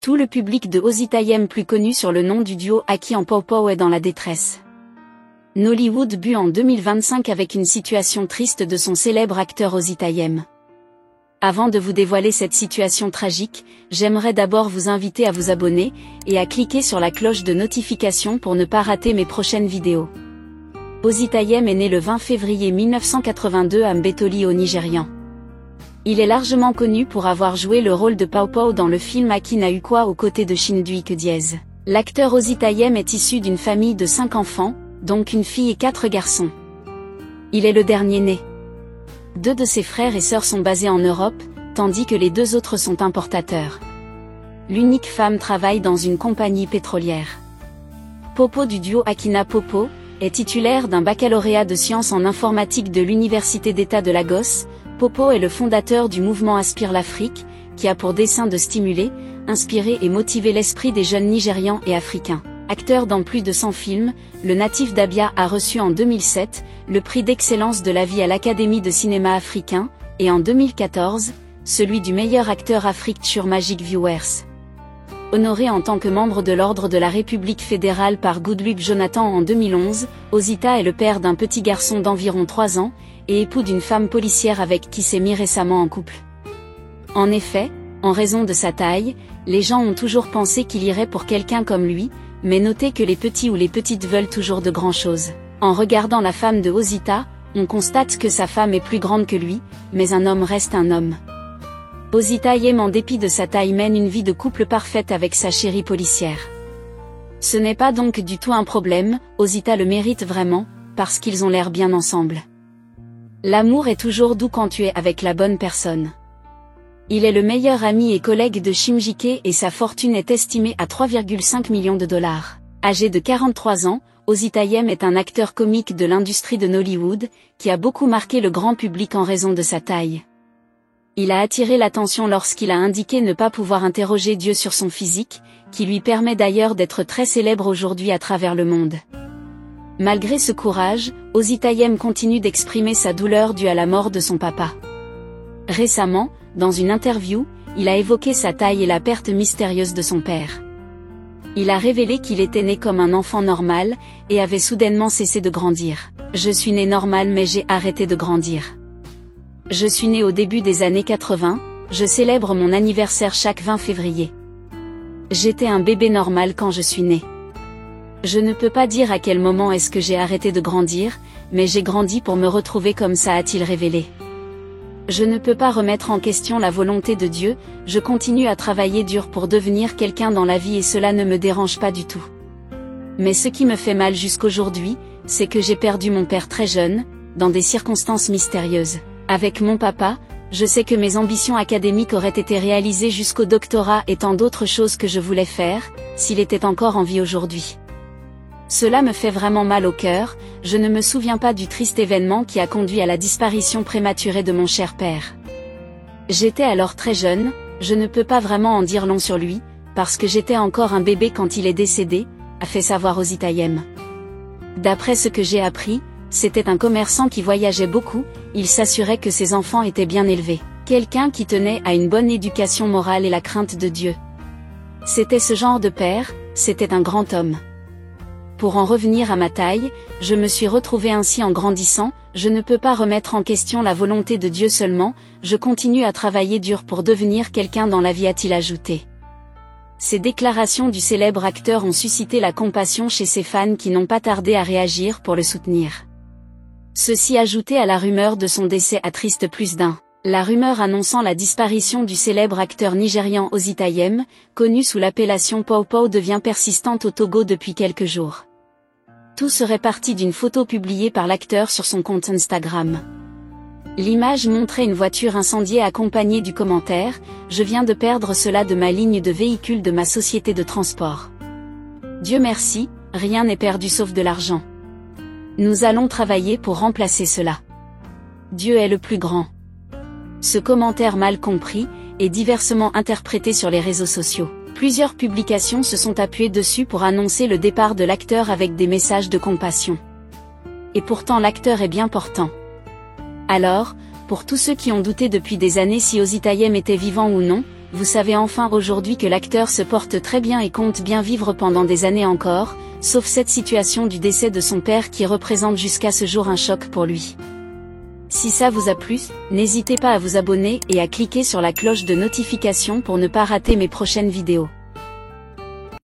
Tout le public de Ozitayem, plus connu sur le nom du duo Aki en Pow Pow, est dans la détresse. Nollywood but en 2025 avec une situation triste de son célèbre acteur Ozitayem. Avant de vous dévoiler cette situation tragique, j'aimerais d'abord vous inviter à vous abonner, et à cliquer sur la cloche de notification pour ne pas rater mes prochaines vidéos. Ozitayem est né le 20 février 1982 à Mbetoli au Nigérian. Il est largement connu pour avoir joué le rôle de Pow Pow dans le film Aki na Ukwa aux côtés de Chinduike Diez. L'acteur Ozitayem est issu d'une famille de 5 enfants, donc une fille et 4 garçons. Il est le dernier né. 2 de ses frères et sœurs sont basés en Europe, tandis que les 2 autres sont importateurs. L'unique femme travaille dans une compagnie pétrolière. Popo du duo Akina Popo est titulaire d'un baccalauréat de sciences en informatique de l'Université d'État de Lagos. Popo est le fondateur du mouvement Aspire l'Afrique, qui a pour dessein de stimuler, inspirer et motiver l'esprit des jeunes Nigérians et Africains. Acteur dans plus de 100 films, le natif d'Abia a reçu en 2007 le prix d'excellence de la vie à l'Académie de cinéma africain, et en 2014, celui du meilleur acteur Afrique sur Magic Viewers. Honoré en tant que membre de l'Ordre de la République fédérale par Goodluck Jonathan en 2011, Ozita est le père d'un petit garçon d'environ 3 ans, et époux d'une femme policière avec qui s'est mis récemment en couple. En effet, en raison de sa taille, les gens ont toujours pensé qu'il irait pour quelqu'un comme lui, mais notez que les petits ou les petites veulent toujours de grandes choses. En regardant la femme de Ozita, on constate que sa femme est plus grande que lui, mais un homme reste un homme. Ozitayem, en dépit de sa taille, mène une vie de couple parfaite avec sa chérie policière. Ce n'est pas donc du tout un problème, Ozita le mérite vraiment, parce qu'ils ont l'air bien ensemble. L'amour est toujours doux quand tu es avec la bonne personne. Il est le meilleur ami et collègue de Chimjike et sa fortune est estimée à 3,5 millions de dollars. Âgé de 43 ans, Ozitayem est un acteur comique de l'industrie de Nollywood, qui a beaucoup marqué le grand public en raison de sa taille. Il a attiré l'attention lorsqu'il a indiqué ne pas pouvoir interroger Dieu sur son physique, qui lui permet d'ailleurs d'être très célèbre aujourd'hui à travers le monde. Malgré ce courage, Ozitayem continue d'exprimer sa douleur due à la mort de son papa. Récemment, dans une interview, il a évoqué sa taille et la perte mystérieuse de son père. Il a révélé qu'il était né comme un enfant normal, et avait soudainement cessé de grandir. « Je suis né normal mais j'ai arrêté de grandir. Je suis né au début des années 80, je célèbre mon anniversaire chaque 20 février. J'étais un bébé normal quand je suis né. Je ne peux pas dire à quel moment est-ce que j'ai arrêté de grandir, mais j'ai grandi pour me retrouver comme ça, a-t-il révélé. Je ne peux pas remettre en question la volonté de Dieu, je continue à travailler dur pour devenir quelqu'un dans la vie et cela ne me dérange pas du tout. Mais ce qui me fait mal jusqu'aujourd'hui, c'est que j'ai perdu mon père très jeune, dans des circonstances mystérieuses. Avec mon papa, je sais que mes ambitions académiques auraient été réalisées jusqu'au doctorat et tant d'autres choses que je voulais faire, s'il était encore en vie aujourd'hui. Cela me fait vraiment mal au cœur, je ne me souviens pas du triste événement qui a conduit à la disparition prématurée de mon cher père. J'étais alors très jeune, je ne peux pas vraiment en dire long sur lui, parce que j'étais encore un bébé quand il est décédé, a fait savoir Ozitayem. D'après ce que j'ai appris, c'était un commerçant qui voyageait beaucoup, il s'assurait que ses enfants étaient bien élevés. Quelqu'un qui tenait à une bonne éducation morale et la crainte de Dieu. C'était ce genre de père, c'était un grand homme. Pour en revenir à ma taille, je me suis retrouvé ainsi en grandissant, je ne peux pas remettre en question la volonté de Dieu seulement, je continue à travailler dur pour devenir quelqu'un dans la vie, a-t-il ajouté. Ces déclarations du célèbre acteur ont suscité la compassion chez ses fans qui n'ont pas tardé à réagir pour le soutenir. Ceci ajouté à la rumeur de son décès attriste plus d'un. La rumeur annonçant la disparition du célèbre acteur nigérian Ozitayem, connu sous l'appellation Pow Pow, devient persistante au Togo depuis quelques jours. Tout serait parti d'une photo publiée par l'acteur sur son compte Instagram. L'image montrait une voiture incendiée accompagnée du commentaire « Je viens de perdre cela de ma ligne de véhicule de ma société de transport. Dieu merci, rien n'est perdu sauf de l'argent. Nous allons travailler pour remplacer cela. Dieu est le plus grand. » Ce commentaire mal compris est diversement interprété sur les réseaux sociaux. Plusieurs publications se sont appuyées dessus pour annoncer le départ de l'acteur avec des messages de compassion. Et pourtant l'acteur est bien portant. Alors, pour tous ceux qui ont douté depuis des années si Ozitayem était vivant ou non, vous savez enfin aujourd'hui que l'acteur se porte très bien et compte bien vivre pendant des années encore, sauf cette situation du décès de son père qui représente jusqu'à ce jour un choc pour lui. Si ça vous a plu, n'hésitez pas à vous abonner et à cliquer sur la cloche de notification pour ne pas rater mes prochaines vidéos.